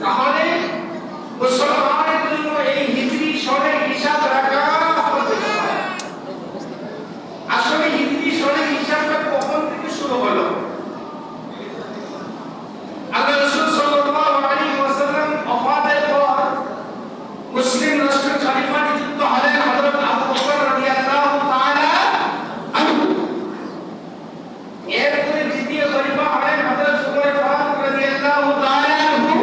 তাহলে মুসলমানের জন্য এই হিজরি সনের হিসাব রাখা আসলে হিজরি সনের হিসাবটা কখন থেকে শুরু হলো? আল্লাহ রাসূল সাল্লাল্লাহু আলাইহি ওয়াসাল্লাম ওফাতের পর মুসলিম রাষ্ট্রের খলিফা নিযুক্ত হলেন হযরত আবু বকর রাদিয়াল্লাহু তাআলা আনহু। এরপরে দ্বিতীয় খলিফা হলেন হযরত উমর ফারুক রাদিয়াল্লাহু তাআলা আনহু।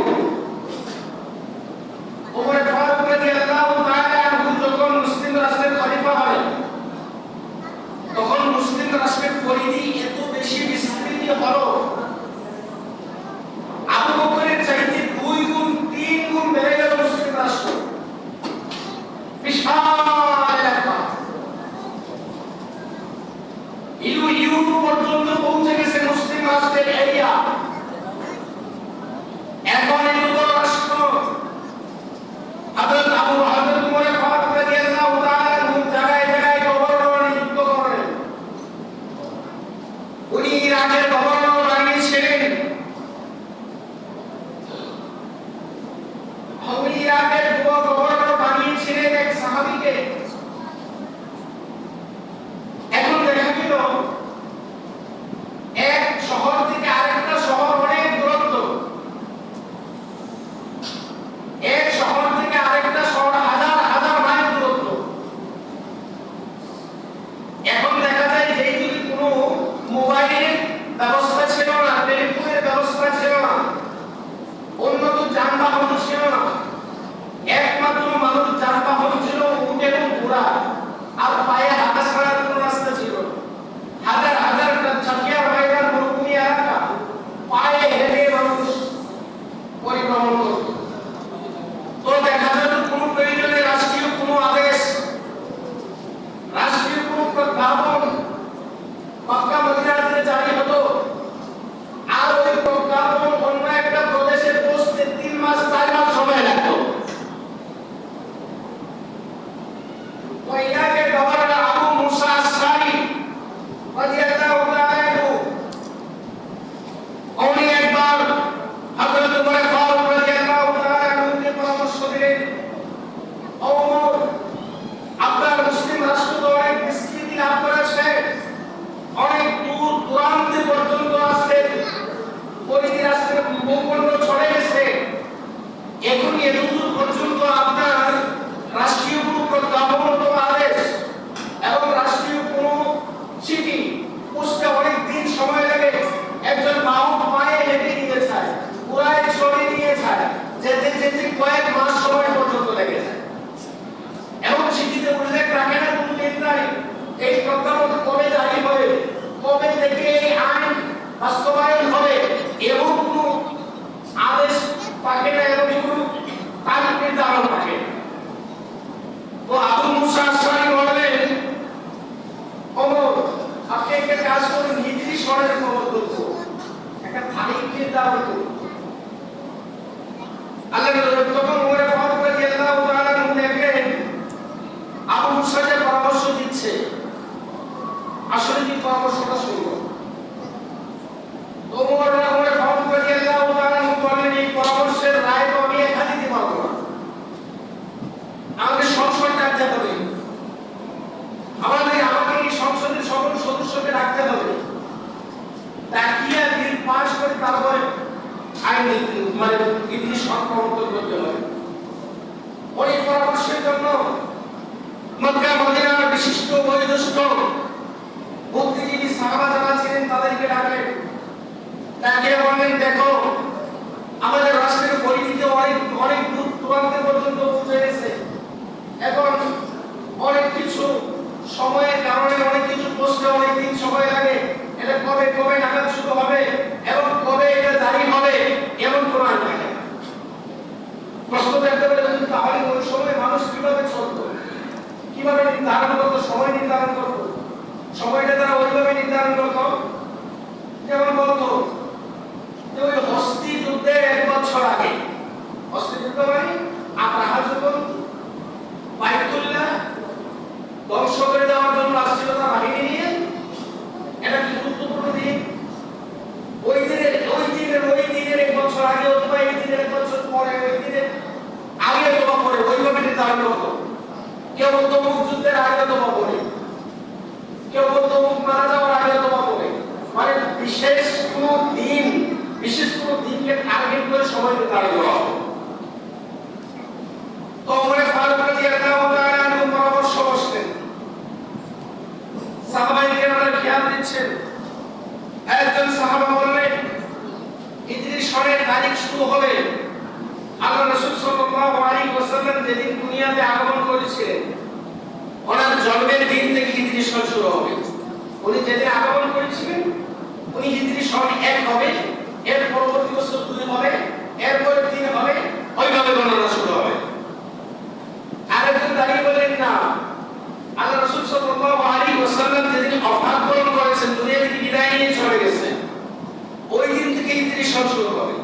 উমর ফারুক রাদিয়াল্লাহু তাআলা আনহু যখন মুসলিম রাষ্ট্রের খলিফা হলেন তখন মুসলিম রাষ্ট্রের পরিধি এত বেশি বিস্তৃত হলো, আবু বকরের চাইতে 2 গুণ 3 গুণ বেড়ে গেল মুসলিম রাষ্ট্র। বিশাল এলাকা, ইউরোপ পর্যন্ত পৌঁছে গেছে মুসলিম রাষ্ট্রের এরিয়া। এখন এই দুটো রাষ্ট্র হযরত উমর ফারুক রাদিয়াল্লাহু তাআলা আনহু জায়গায় জায়গায় গভর্নর নিযুক্ত করেন। উনি ইরাকের গভর্নর বানিয়েছিলেন। ইরাকের গভর্নর বানিয়েছিলেন এক সাহাবীকে। এখন দেখা গেল এক শহর থেকে আরেকটা শহর অনেক দূরত্ব, এক শহর থেকে আরেকটা শহর হাজার হাজার মাইল দূরত্ব। এখন দেখা যায় যে যদি কোনো মোবাইলের ব্যবস্থা ছিল না, টেলিফোনের ব্যবস্থা ছিল না, উন্নত যানবাহন ছিল না, একমাত্র মানুষ যানবাহন ছিল উট এবং ঘোড়া, আর পায়ে হাঁটা ছাড়া কোনো রাস্তা ছিল না। হাজার হাজার চাকিয়া ময়দান মরুভূমি এলাকা, পায়ে হেঁটে মানুষ পরিভ্রমণ করত। তো দেখা যেত কোনো প্রয়োজনে রাষ্ট্রীয় কোনো আদেশ, রাষ্ট্রীয় কোনো প্রজ্ঞাপন মক্কা মদিনাতে জারি হতো, আর ওই প্রজ্ঞাপন অন্য একটা প্রদেশে পৌঁছতে 3 মাস 4 মাস সময় লাগতো। তো ইরাকের গভর্নর আবু মুসা আশআরি রাদিয়াল্লাহু তাআলা আনহু উনি একবার হযরত উমর ফারুক রাদিয়াল্লাহু তাআলা আনহুকে পরামর্শ দিলেন, ওমর, আপনার মুসলিম রাষ্ট্র তো অনেক বিস্তৃতি লাভ করেছে, অনেক দূর দূরান্তে পর্যন্ত আসছে, পরিধি রাষ্ট্রের ভূখণ্ড ছড়ে গেছে। এখন এতদূর পর্যন্ত আপনার রাষ্ট্রীয় কোনো প্রজ্ঞাপন অথবা আদেশ এবং রাষ্ট্রীয় কোনো চিঠি পৌঁছতে অনেক দিন সময় লাগে। একজন বাহক পায়ে হেঁটে নিয়ে যায়, ঘোড়ায় চড়ে নিয়ে যায়, যেতে যেতে কয়েক মাস সময় পর্যন্ত লেগে যায়। এবং চিঠিতে উল্লেখ রাখে না কোনো দিন তারিখ, এই প্রজ্ঞাপন কবে জারি হবে, কবে থেকে এই আইন বাস্তবায়ন হবে, এবং কোনো আদেশ থাকে না এবং কোনো তারিখ নির্ধারণ থাকে না। তো আবু মুসা আশআরি বললেন, ওমর, আপনি একটা কাজ করুন, হিজরি সনের খবর করবো, একটা তারিখ নির্ধারণ করুন। আল্লাহর তখন উমর ফারুক রাদিয়াল্লাহু তাআলা আনহু দেখলেন আবু মুসা যে পরামর্শ দিচ্ছে, আসলে কি পরামর্শটা শুনবো? তো উমর ফারুক রাদিয়াল্লাহু তাআলা আনহু বললেন, এই পরামর্শের রায় তো আমি একা দিতে পারবো না, আমাদের সংসদ ডাকতে হবে, আমাকে এই সংসদের সকল সদস্যকে ডাকতে হবে, ডাকিয়ে বিল পাস করে তারপরে আইন মানে হিজরি সন প্রবর্তন করতে হবে। ওই পরামর্শের জন্য মক্কা মদিনার বিশিষ্ট বয়োজ্যেষ্ঠ বুদ্ধিজীবী সাহাবা যারা ছিলেন তাদেরকে ডাকলেন, ডাকিয়ে বললেন, দেখো, আমাদের রাষ্ট্রের পরিধিতে অনেক দূর দূরান্তে পর্যন্ত পৌঁছে গেছে। এখন অনেক কিছু সময়ের কারণে অনেক কিছু পৌঁছতে অনেক দিন সময় লাগে। এটা কবে কবে নাগাদ শুরু হবে এবং কবে এটা জারি হবে এমন কোন আইন থাকে না। প্রশ্ন দেখতে পেলে তাহলে ওই সময় মানুষ কিভাবে চলতো, কিভাবে নির্ধারণ করতো, সময় নির্ধারণ করতো? সময়টা তারা ওইভাবে নির্ধারণ করতো, যেমন বলতো যে ওই হস্তি যুদ্ধের 1 বছর আগে, হস্তি যুদ্ধ মানে আব্রাহা যখন বাইতুল্লাহ ধ্বংস করে দেওয়ার জন্য আসছিল তার বাহিনী নিয়ে, এটা কি গুরুত্বপূর্ণ দিন। ওই দিনের 1 বছর আগে অথবা এই দিনের 1 বছর পরে জন্ম হতো, কেউ বলতো অমুক যুদ্ধের আগে অথবা পরে, কেউ বলতো অমুক মারা যাওয়ার আগে অথবা পরে। মানে বিশেষ কোনো দিনকে টার্গেট করে সময় নির্ধারণ করা হবে। তো ওমর ফারুক রাদিয়াল্লাহু তাআলা আনহু পরামর্শ বসলেন, সাহাবায়ে কেরামরা খেয়াল দিচ্ছেন। একজন সাহাবা বললেন, হিজরি সনের তারিখ শুরু হবে আল্লাহ রাসূল সাল্লাল্লাহু আলাইহি ওয়াসাল্লাম যেদিন দুনিয়াতে আগমন করেছিলেন, ওনার জন্মের দিন থেকে হিজরি সন শুরু হবে। উনি যেদিন আগমন করেছিলেন, উনি হিজরি সন 1 হবে, এর পরবর্তী বছর 2 হবে, এরপরে 3 হবে, ওইভাবে গণনা শুরু হবে। আরেকজন দাঁড়িয়ে বললেন, না, আল্লাহ রাসূল সাল্লাল্লাহু আলাইহি ওয়াসাল্লাম যেদিন ওফাত বরণ করেছেন, দুনিয়া থেকে বিদায় নিয়ে চলে গেছেন, ওই দিন থেকে হিজরি সন শুরু হবে।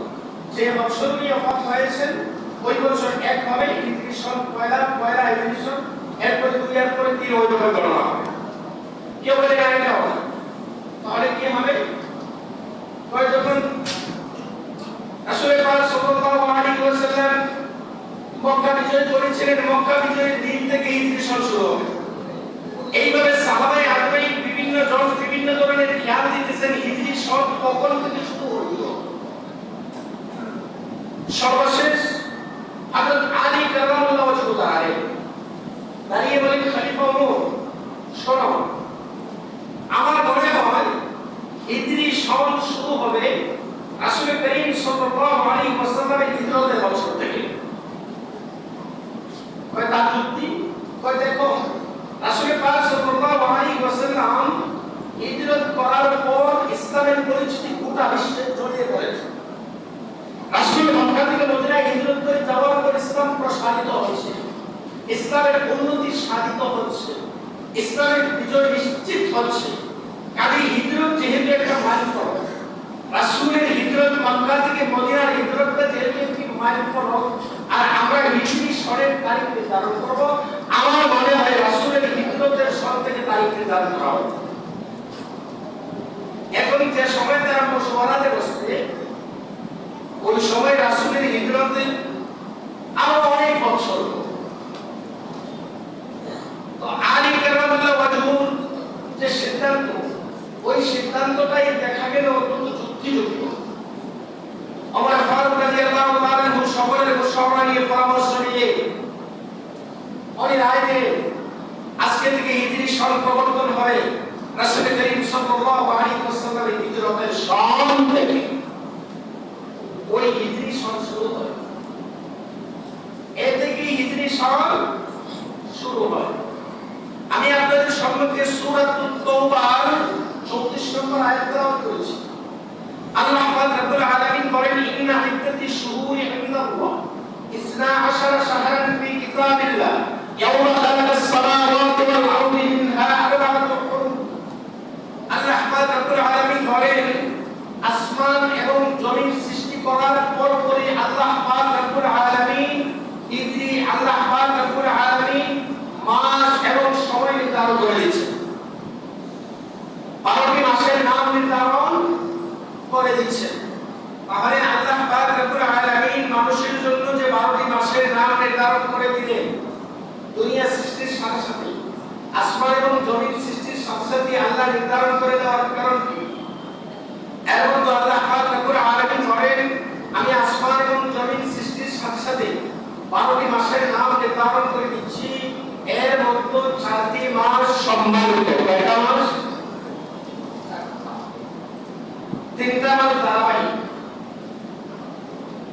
যে বছর উনি ওফাত হয়েছেন ওই বছর 1 হবে হিজরি সন, পয়লা হিজরি সন, এরপরে 2, এরপরে 3, ওইভাবে গণনা হবে। কেউ বলে না এটা হবে, তাহলে কি হবে? যখন রাসূল পাক সাল্লাল্লাহু আলাইহি ওয়াসাল্লাম মক্কা বিজয় করেছিলেন, মক্কা বিজয়ের দিন থেকে হিজরি সন শুরু হবে। এইভাবে সাহাবায়ে আজমাইন বিভিন্ন ধরনের খেয়াল দিতেছেন হিজরি সন কখন থেকে শুরু হলো। সর্বশেষ হযরত আলী কারামাল্লাহু ওয়াজহু তাআলা দাঁড়িয়ে বলেন, খলিফা ওমর, শোনো, আমার মনে হয় হিজরি সন শুরু হবে রাসূল করিম সাল্লাল্লাহু আলাইহি ওয়াসাল্লামের হিজরতের বছর থেকে। কয় তার যুক্তি? কয় দেখো, রাসূল পাক সাল্লাল্লাহু আলাইহি ওয়াসাল্লাম হিজরত করার পর ইসলামের পরিচিতি গোটা বিশ্বে ছড়িয়ে পড়েছে। রাসূল মক্কা থেকে মদিনায় হিজরত করে যাওয়ার পর ইসলাম প্রসারিত হচ্ছে, ইসলামের উন্নতি সাধিত হচ্ছে, ইসলামের বিজয় নিশ্চিত হচ্ছে। কাজেই হিজরত যেহেতু একটা মাইলফলক, রাসূলের হিজরত মক্কা থেকে মদিনার হিজরতটা যেহেতু একটি মাইলফলক, আর আমরা হিজরি সনের তারিখ নির্ধারণ করব, আমার মনে হয় রাসূলের হিজরতের সন থেকে তারিখ নির্ধারণ করা হবে। এখন যে সময় তারা মশওয়ারাতে বসবে, ওই সময় রাসূলের হিজরতে আরো অনেক বছর। তো আলী কারামাল্লাহু ওয়াজহুর যে সিদ্ধান্ত, ওই সিদ্ধান্তটাই দেখা গেল অত্যন্ত যুক্তিযুক্ত। ওমর ফারুক রাদিয়াল্লাহু তাআলা আনহু সকলের মুশাওয়ারা নিয়ে, পরামর্শ নিয়ে উনি রায় দিলেন, আজকে থেকে হিজরি সন প্রবর্তন হবে রাসূল করিম সাল্লাল্লাহু আলাইহি ওয়াসাল্লামের হিজরতের সন থেকে। ওই হিজরি সন শুরু হয়, এর থেকে হিজরি সন শুরু হয়। আমি আপনাদের সম্মুখে সূরাতুত তাওবার 34 নম্বর আয়াত তেলাওয়াত করেছি। আল্লাহ পাক রব্বুল আলামিন বলেন, ইন্না ইদ্দাতিশ শুহুরি ইনদাল্লাহ 12 শাহরান ফি কিতাবিল্লাহ ইয়াওমা খালাকাস সামাওয়াতি ওয়াল আরদি মিনহা আরবা'তুন হুরুম। আল্লাহ পাক রব্বুল আলামিন বলেন, আসমান এবং জমিন সৃষ্টি করার পরপরই আল্লাহ পাক রব্বুল আলামিন আল্লাহ পাক রব্বুল আলামিন মাস এবং সময় নির্ধারণ করে দিয়েছেন। 12টি মাসের নাম নির্ধারণ করে দিচ্ছেন। তাহলে আল্লাহ পাক রব্বুল আলামিন মানুষের জন্য যে 12টি মাসের নাম নির্ধারণ করে দিলেন, দুনিয়া সৃষ্টির সাথে সাথে, আসমান এবং জমিন সৃষ্টির সাথে সাথে আল্লাহ নির্ধারণ করে দেওয়ার কারণ কি? এর মধ্যে আল্লাহ পাক রব্বুল আলামিন বলেন, আমি আসমান এবং জমিন সৃষ্টির সাথে সাথে 12টি মাসের নাম নির্ধারণ করে দিচ্ছি। এর মধ্যে 4টি মাস সম্মানিত। কয়টা মাস? 3টা মাস ধারাবাহিক,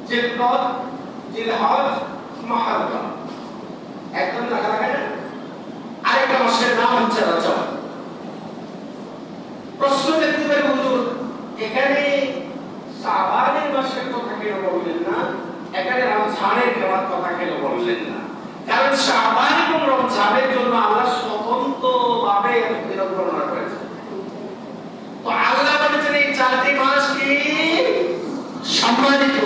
জিলকদ, জিলহজ, মুহররম। একদম লাগা লাগে না? আরেকটা মাসের নাম হচ্ছে রজব। প্রশ্ন দেখতে পারে, হুজুর এখানে শাবানের মাসের কথা কেন বললেন না, এখানে রমজানের কথা কেন বললেন না? কারণ শাবান এবং রমজানের জন্য আল্লাহ স্বতন্ত্রভাবে বিরোধ বর্ণনা করেছেন। তো আল্লাহ বলেছেন এই 4টি মাস কি সম্মানিত,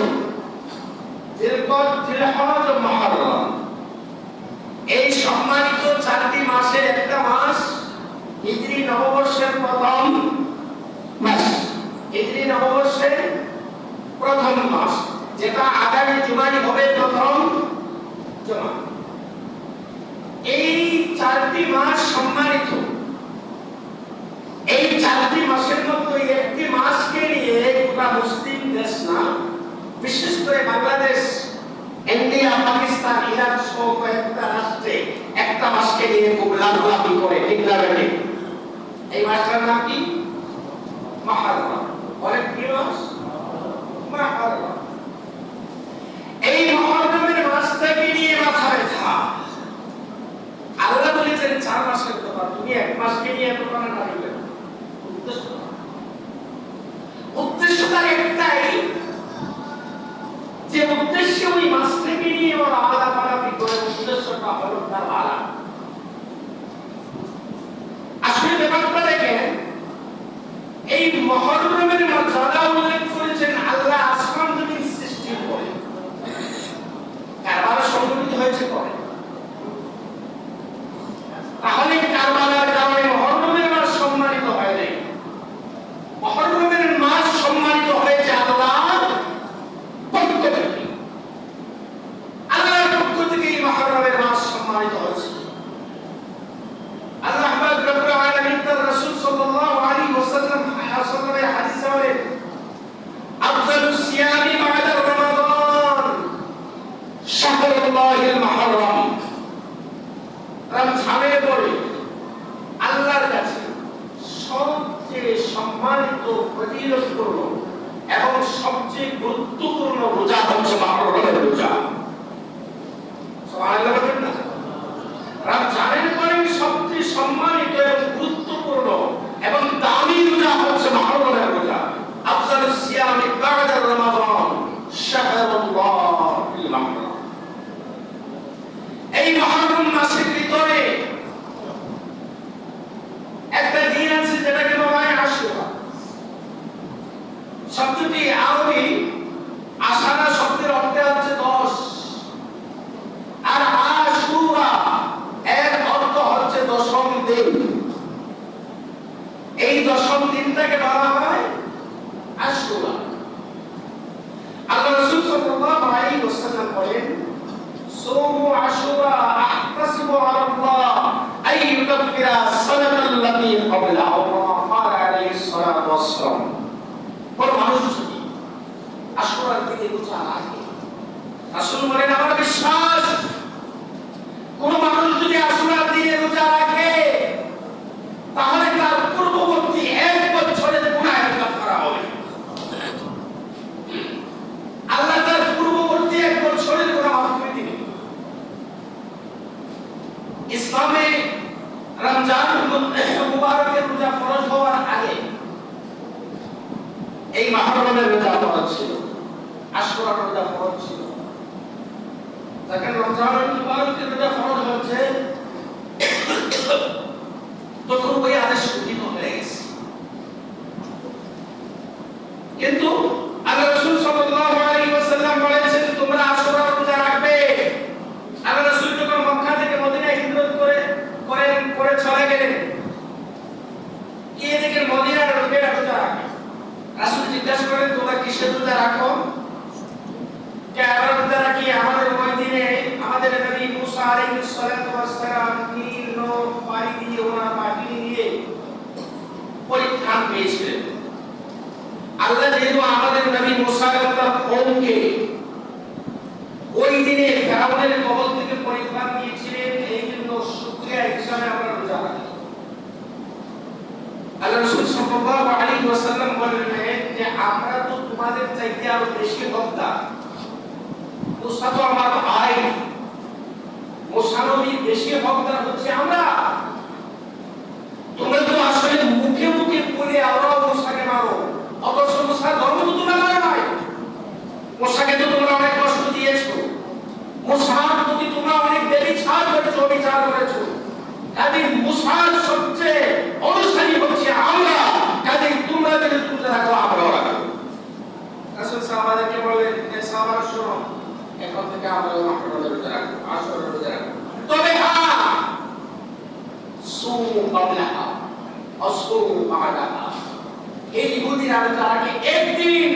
জিলকদ, জিলহজ ও মুহররম। এই সম্মানিত 4টি মাসের একটা মাস হিজরি নববর্ষের প্রথম মাস, হিজরি নববর্ষের প্রথম মাস, যেটা আগামী জুমায় হবে প্রথম জুমা। এই 4টি মাস সম্মানিত। এই 4টি মাসের মধ্যে একটি মাসকে নিয়ে গোটা মুসলিম দেশ না, বিশেষ করে বাংলাদেশ, ইন্ডিয়া, পাকিস্তান, ইরাক সহ কয়েকটা রাষ্ট্রে একটা মাসকে নিয়ে খুব লাফালাফি করে। ঠিক না বেঠিক? এই মাসটার নাম কি? মুহররম। অনেক কি মাস? মুহররম। এই মুহররমের মাসটাকে নিয়ে মাথা ব্যথা। আল্লাহ বলেছেন 4 মাসের কথা, তুমি এক মাসকে নিয়ে এত টানা টানি কেন? উদ্দেশ্যটা একটাই, যে উদ্দেশ্য ওই মাসটাকে নিয়ে ওরা আলাদাপালাপি করে, উদ্দেশ্যটা হলো তার ভালো। আসলে ব্যাপারটা দেখেন, এই মুহররমের মর্যাদা উল্লেখ করেছেন আল্লাহ আসমান জমিন সৃষ্টির পরে। কারবালা সংঘটিত হয়েছে পরে। তাহলে কারবালার কারণে মুহররমের মাস সম্মানিত হয় নাই। মুহররমের মাস সম্মানিত হয়েছে আল্লাহর পক্ষ থেকে। আল্লাহর পক্ষ থেকে এই মুহররমের মাস সম্মানিত হয়েছে। আল্লাহ পাক রব্বুল আলামিন তার রাসূল সাল্লাল্লাহু আলাইহি ওয়াসাল্লাম হাদিসে বলেন, আফদালুস সিয়ামি বা'দা রমাদান শাহরুল্লাহিল মুহররম। রমজানের পরে আল্লাহর কাছে সবচেয়ে সম্মানিত, ফজিলতপূর্ণ এবং সবচেয়ে গুরুত্বপূর্ণ রোজা হচ্ছে মুহররমের রোজা। সুবহানাল্লাহ বলেন না? রমজানের পরে সবচেয়ে সম্মানিত এবং গুরুত্বপূর্ণ এবং দামি রোজা হচ্ছে মুহররমের রোজা। আফজালুস সিয়ামি বা'দা রমাদান শাহরুল্লাহিল মুহররম। এই মুহররম মাসের ভিতরে একটা দিন আছে যেটাকে বলা হয় আশুরা। শব্দটি আরবি, আশারা শব্দের অর্থ হচ্ছে 10, আর আশুরা এর অর্থ হচ্ছে দশম দিন। এই দশম দিনটাকে বলা হয় আশুরা। আল্লাহ রাসূল সাল্লাল্লাহু আলাইহি ওয়াসাল্লাম বলেন, সুমু আশুরা আহতাসিবু আলাল্লাহ আই ইউকাফিরা সানাতাল্লাতী ক্বাবলাহু ওয়া ক্বালা আলাইহিস সালাতু ওয়াস সালাম। কোন মানুষ যদি আশুরার দিনে রোজা রাখে, রাসূল বলেন আমার বিশ্বাস, কোন মানুষ যদি আশুরার দিনে রোজা রাখে তাহলে তার পূর্ববর্তী 1 বছরের গুনাহের কাফারা হবে। আল্লাহ তার পূর্ববর্তী 1 বছরের গুনাহ মাফ করে দিবেন। ইসলামে রমজান মুবারকের রোজা ফরজ হওয়ার আগে এই মুহররমের রোজা ফরজ ছিল, আশুরার রোজা ফরজ ছিল। যখন রমজান মুবারকের রোজা ফরজ হচ্ছে তখন ওই আদেশ গঠিত হয়ে গেছে। কিন্তু আল্লাহ রাসূল সাল্লাল্লাহু আলাইহি ওয়াসাল্লাম বলেছেন তোমরা আশুরার রোজা রাখবে। আল্লাহ রাসূল যখন মক্কা থেকে মদিনায় হিজরত করে চলে গেলেন, গিয়ে দেখেন মদিনার লোকেরা রোজা রাখে। রাসূল জিজ্ঞাসা করেন তোমরা কিসের রোজা রাখো? কে আমরা রোজা রাখি আমাদের ওই দিনে আমাদের নবী মুসা আলাইহিস সালাতু ওয়াস সালাম নীল নদ পাড়ি দিয়ে ওনার বাহিনী নিয়ে পরিত্রাণ পেয়েছিলেন। আল্লাহ যেহেতু আমাদের নবী মুসা তার কওমকে ওই দিনে ফেরাউনের কবল থেকে পরিত্রাণ দিয়েছিলেন, এই জন্য শুকরিয়া হিসাবে আমরা রোজা রাখি। আল্লাহ রাসূল সাল্লাল্লাহু আলাইহি ওয়াসাল্লাম বললেন যে আমরা তো তোমাদের চাইতে আরো বেশি হকদার। মুসা তো আমার ভাই, মুসা নবী বেশি হকদার হচ্ছে আমরা। তোমরা তো আসলে মুখে মুখে বলে আমরাও মুসাকে মারো, অথচ মুসা ধর্ম তো তোমরা মানো নাই। মুসাকে তো তোমরা অনেক কষ্ট দিয়েছো, মুসার প্রতি তোমরা অনেক ব্যভিচার করেছো, অবিচার করেছো। কাজেই মুসার সবচেয়ে অনুসারী হচ্ছে আমরা, কাজেই তোমরা যদি রোজা রাখো আমরাও রাখবো। রাসূল সাহাবাদেরকে বললেন যে সাহাবারা শোনো, এখন থেকে আমরা মুহররমের রোজা রাখবো, আশুরার রোজা রাখবো। তবে হ্যাঁ, সুমু ক্বাবলাহা আসুমু বা'দাহা। এই ইহুদিরা রোজা রাখে একদিন,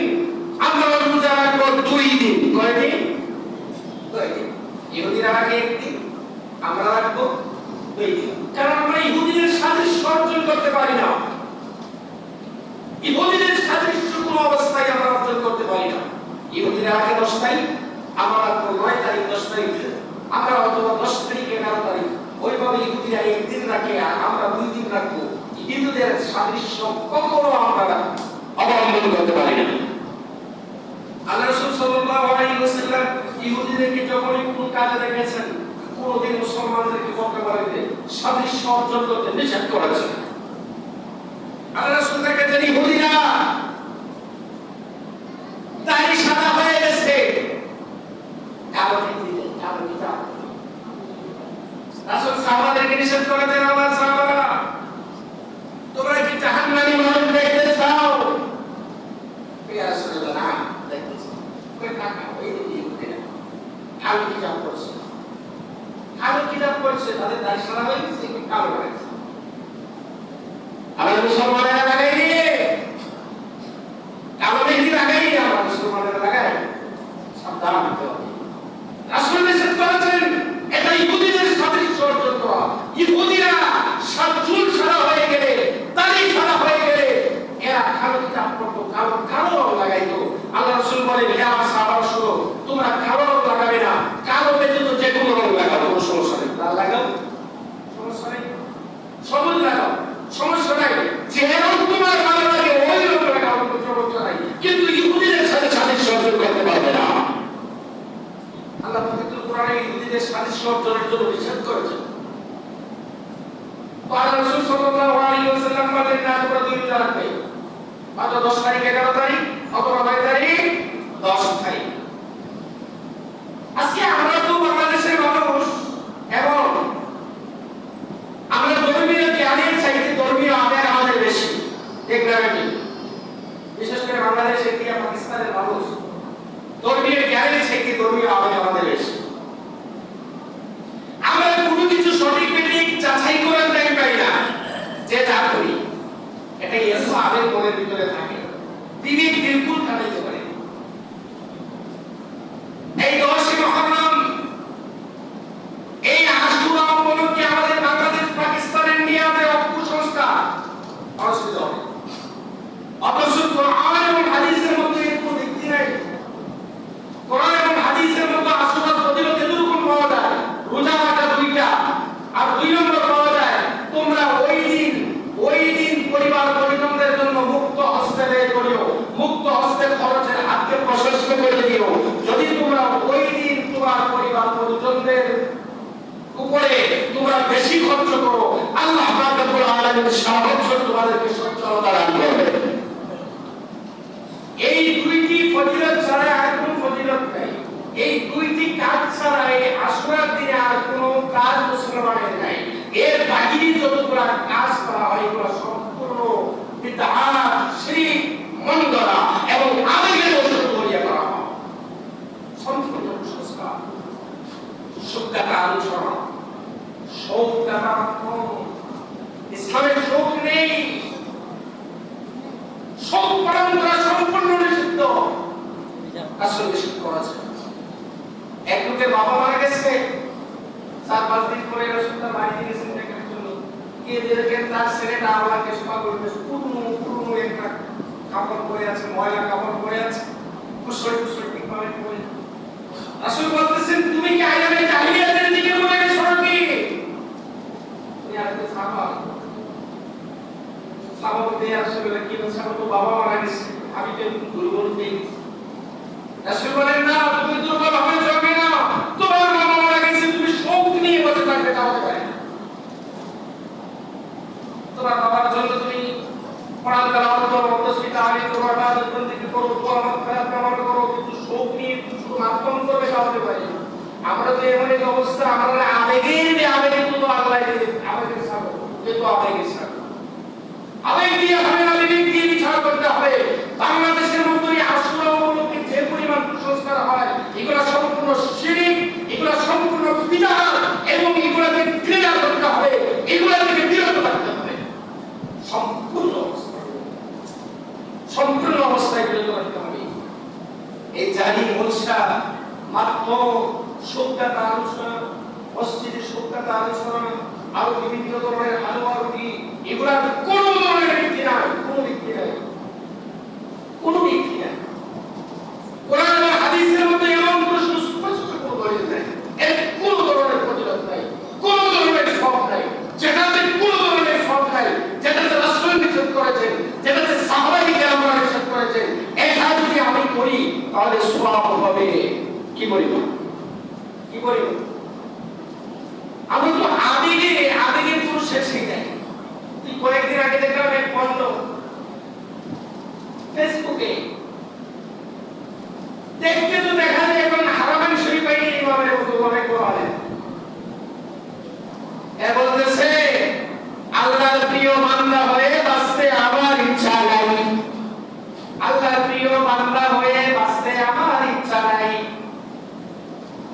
আমরা রোজা রাখবো 2 দিন। কয়দিন? 2 দিন। ইহুদিরা রাখে একদিন, আমরা রাখবো রাখে 10 তারিখ, আমরা 9 তারিখ 10 তারিখ, আমরা অথবা 10 তারিখ 11 তারিখ, ওইভাবে ইহুদিরা একদিন রাখে আর আমরা 2 দিন রাখবো। হিন্দুদের সাদৃশ্য কখনো আমরা অবলম্বন করতে পারি না। আল্লাহ রাসূল সাল্লাল্লাহু আলাইহি ওয়াসাল্লাম ইহুদিদেরকে যখনই কোন কাজে দেখেছেন, কোনদিন মুসলমানদেরকে বলতে পারেন সাদৃশ্য অর্জন করতে নিষেধ করেছেন। আল্লাহ রাসূল দেখেছেন ইহুদিরা দাড়ি সাদা হয়ে গেছে, কালো দিতে কালো দিতে রাসূল সাহাবাদেরকে নিষেধ করে দেন, আমার সাহাবারা তোমরা কি জাহান্নামী মানুষ দেখতে চাও? ইয়া রাসূলুল্লাহ না দেখতে চাই। কই টাকা ওই দিকে কালো কিতাব পড়ছে, কালো কিতাব পড়ছে, তাদের দাড়ি সাদা হয়ে গেছে, একটু কালো হয়ে গেছে। আমরা মুসলমানেরা লাগাই দিয়ে কালো মেহেদি লাগাই, আমরা মুসলমানেরা লাগাই, সাবধান হতে হবে। রাসূল নিষেধ করেছেন এটা ইহুদিদের সাদৃশ্য অর্জন করা। ইহুদিরা চুল সাদা হয়ে গেলে, দাড়ি সাদা হয়ে গেলে এরা কালো কিতাব পড়তো, কালো কালো রং লাগাইতো। আল্লাহ রাসূল বলেন, হে আমার সাহাবারা শুনো, তোমরা কালো রং লাগাবে না, কালো ব্যতীত যে কোনো রং লাগাও, কোনো সমস্যা নেই। লাল লাগাও, সমস্যা নেই, সবুজ লাগাও, সমস্যা নাই, যে রং তোমার ভালো লাগে ওই রং লাগাও, কোনো সমস্যা নাই, কিন্তু ইহুদিদের সাথে সাদৃশ্য অর্জন করতে পারবে না। আল্লাহ পবিত্র কোরআনে ইহুদিদের সাদৃশ্য অর্জনের জন্য নিষেধ করেছেন। আল্লাহ রাসূল সাল্লাল্লাহু আলাইহি ওয়াসাল্লাম বলেন না তোমরা 2 দিন রাখবে, অথবা 10 তারিখ 11 তারিখ, অথবা 9 তারিখ 10 তারিখ। আজকে আমরা তো বাংলাদেশের মানুষ এবং আমরা ধর্মীয় জ্ঞানের চাইতে ধর্মীয় আবেগ আমাদের বেশি, দেখবেন বিশেষ করে বাংলাদেশ, ইন্ডিয়া, পাকিস্তানের মানুষ ধর্মীয় জ্ঞানের চাইতে ধর্মীয় আবেগ আমাদের বেশি। আমরা কোনো কিছু সঠিক বেঠিক যাচাই করে টাইম পাই না, যে যা করি এটাই এত আবেগ মনের ভিতরে থাকে, বিবেক বিলকুল কাটাইতে পারে। এই 10 মুহররম, এই আশুরা উপলক্ষে আমাদের বাংলাদেশ, পাকিস্তান, ইন্ডিয়াতে কুসংস্কার অনুষ্ঠিত হবে, অথচ কোরআন এবং হাদিসের মধ্যে কোনো ভিত্তি নাই। কোরআন এবং হাদিসের মধ্যে আশুরার ফজিলত এরকম পাওয়া যায়, রোজা রাখা 2টা, আর 2 নম্বর পাওয়া যায় তোমরা ওই দিন পরিবার পরিজনদের জন্য মুক্ত হস্তে ব্যয় করিও, মুক্ত হস্তে খরচের হাতকে প্রশস্ত করে দিও। যদি তোমরা ওই দিন তোমার পরিবার পরিজনদের উপরে তোমরা বেশি খরচ করো, আল্লাহ পাক রব্বুল আলামিন সারা বছর তোমাদেরকে সচ্ছলতা দান করবেন। এই 2টি ফজিলত ছাড়া আর কোনো ফজিলত নাই। এই 2টি কাজ ছাড়া এই আশুরার দিনে আর কোনো কাজ মুসলমানের নাই। এর বাহিরে যতগুলো কাজ করা হয় এগুলো সম্পূর্ণ বিদআত, শিরক, মনগড়া এবং আবেগের বশে করিয়া করা হয়। সম্পূর্ণ কুসংস্কার, সুখ্যাত আলোচনা, শৌকাত ইসলামের শৌক নেই, শৌক পালন করা সম্পূর্ণ নিষিদ্ধ। আসলে নিষিদ্ধ করেছে। এক লোকের বাবা মারা গেছে, 4-5 দিন পরে রাসূলুল্লাহ বাড়িতে গেছেন দেখার জন্য, গিয়ে দেখেন তার ছেলেটা আল্লাহকে সেবা করবে, পুরনো একটা কাপড় পরে আছে, ময়লা কাপড় পরে আছে, কুশল ঠিকভাবে পরে। রাসূল বলতেছেন তুমি কি আয়ামে জাহিলিয়াতের দিকে মনে গেছো নাকি? উনি আরেকটা সাহাবা বলতে আসলে কি বলছে, আমার তো বাবা মারা গেছে, আমি তো দুর্বল হয়ে গেছি। রাসূল বলেন না, তুমি দুর্বল হয়ে যাবে না, তোমার বাবা মারা গেছে, তুমি শোক নিয়ে বসে থাকতে চাওতে পারে না। তোমার বাবার জন্য তুমি কোরআন তেলাওয়াত করো, তাসবিহ তাহলিল করো, ইবাদত বন্দেগি করো, দোয়া মাগফিরাত কামনা করো, কিন্তু শোক নিয়ে শুধু মাধ্যম করবে চাওতে পারে না। আমরা তো এমন এক অবস্থা, আমরা আবেগে তো আল্লাহ দিতে, আবেগের সাগর, যেহেতু আবেগের সাগর, আবেগ দিয়ে হবে না, বিবেক দিয়ে বিচার করতে হবে। বাংলাদেশের মধ্যে আশুরা উপলক্ষে যে পরিমাণ কুসংস্কার হয়, এগুলো সম্পূর্ণ শিরক, এগুলো সম্পূর্ণ বিদআত এবং এগুলোকে ঘৃণা করতে হবে, এগুলো থেকে বিরত থাকতে হবে। সম্পূর্ণ অবস্থায় বিরত থাকতে হবে। এই জারি মনসা মাত্র সুখ্যাত আলোচনা, মসজিদে সুখ্যাত আলোচনা, আরো বিভিন্ন ধরনের হালুয়া রুটি, এগুলার কোন ধরনের ভিত্তি নাই, কোনো ভিত্তি নাই। কোরআন এবং হাদিসে কি বলিব কি বলিব আমি তো আবেগে পুরো শেষই নাই। তুই কয়েকদিন আগে দেখলাম এক পণ্য ফেসবুকে দেখতে তো দেখা যায় এখন হারামাইন শরীফাই ইমামের মতো ভাবে কোরআনে এ বলতেছে আল্লাহর প্রিয় বান্দা হয়ে বাঁচতে আমার ইচ্ছা নাই, আল্লাহর প্রিয় বান্দা হয়ে বাঁচতে আমার ইচ্ছা নাই,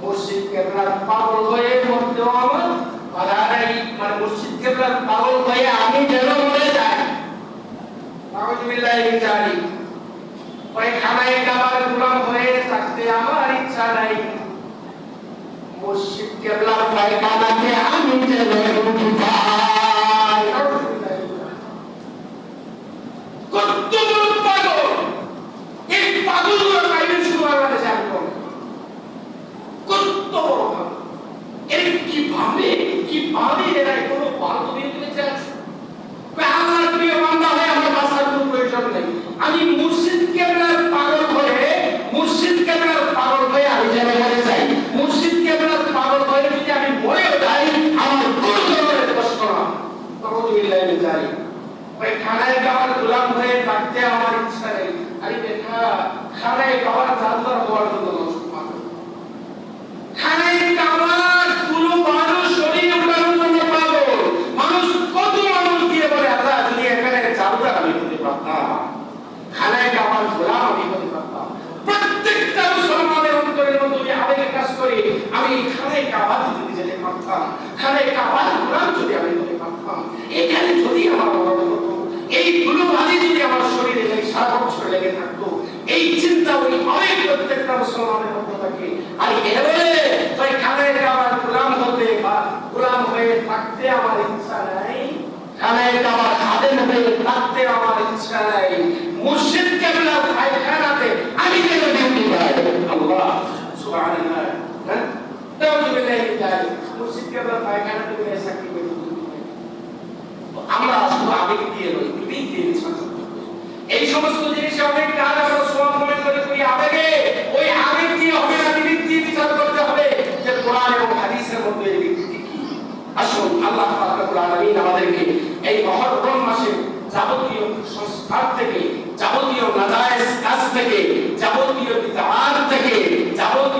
মসজিদ কেবলার পাগল হয়ে মরতেও আমার বাধা নাই, মানে মসজিদ কেবলার পাগল হয়ে আমি যেন মরে যাই। নাউযুবিল্লাহি মিন যালিক। ওই খানায় কাবার গোলাম হয়ে থাকতে আমার ইচ্ছা নাই, মসজিদ কেবলার পায়খানাতে আমি যেন উঠি যাই। কত বড় পাগল! এই পাগলগুলো পাইবেন শুধু বাংলাদেশে আমি বলবো। কত বড় পাগল! এর কি ভাবে এরা কোনো বান্ধবী তুলেছে আছে? আল্লাহর প্রিয় বান্দা হয়ে আমার বাঁচার কোনো প্রয়োজন নেই, আমি মসজিদ কেবলার পাগল হয়ে আমি যেন মরে যাই, মসজিদ কেবলার পাগল হয়ে যদি আমি মরেও যাই আমার কোনো ধরনের কষ্ট না। নাউযুবিল্লাহি মিন যালিক। ওই খানায় কাবার গোলাম হয়ে থাকতে আমার ইচ্ছা নেই। আরে দেখা খানায় কাবার জাদুর হওয়ার জন্য খানায় কাবার পুরো মানুষ শরীর উঠানোর জন্য পাগল। মানুষ কত মানুষ দিয়ে বলে আল্লাহ যদি এখানে জাদুর আমি হতে পারতাম, খানায় কাবার গোলাম আমি হতে পারতাম। প্রত্যেকটা মুসলমানের অন্তরের মধ্যে আবেগে কাজ করে আমি খানায় কাবার যদি যেতে পারতাম, খানায় কাবার গোলাম যদি আমি হতে পারতাম, এখানে যদি আমার মরণ হতো, এই ধুলোবালি যদি আমার শরীরে সারা বছর লেগে থাকতো, এই চিন্তা ওই আবেগ প্রত্যেকটা মুসলমানের মধ্যে থাকে। আর এবারে তাই খানায় কাবার গোলাম হতে বা গোলাম হয়ে থাকতে আমার ইচ্ছা নাই, খানায় কাবার খাদেম হয়ে থাকতে আমার ইচ্ছা নাই, মসজিদ কেবলার পায়খানাতে আমি যেন ডিউটি পাই। আল্লাহ সুবহানাল্লাহ। হ্যাঁ, নাউযুবিল্লাহি মিন যালিক। মসজিদ কেবলার পায়খানাতে গিয়ে চাকরি করি। আমরা শুধু আবেগ দিয়ে নই, বিবেক দিয়ে বিশ্বাস করি। এই সমস্ত জিনিস অনেক কাজ আমরা সওয়াব মনে করে করি আবেগে। ওই আবেগ দিয়ে হবে না, বিবেক দিয়ে বিচার করতে হবে যে কোরআন এবং হাদিসের মধ্যে এই ভিত্তি কি। আসুন আল্লাহ পাক রব্বুল আলামিন আমাদেরকে এই মুহররম মাসে যাবতীয় সংস্কার থেকে, যাবতীয় নাজায়েজ কাজ থেকে, যাবতীয় বিদআত থেকে, যাবতীয়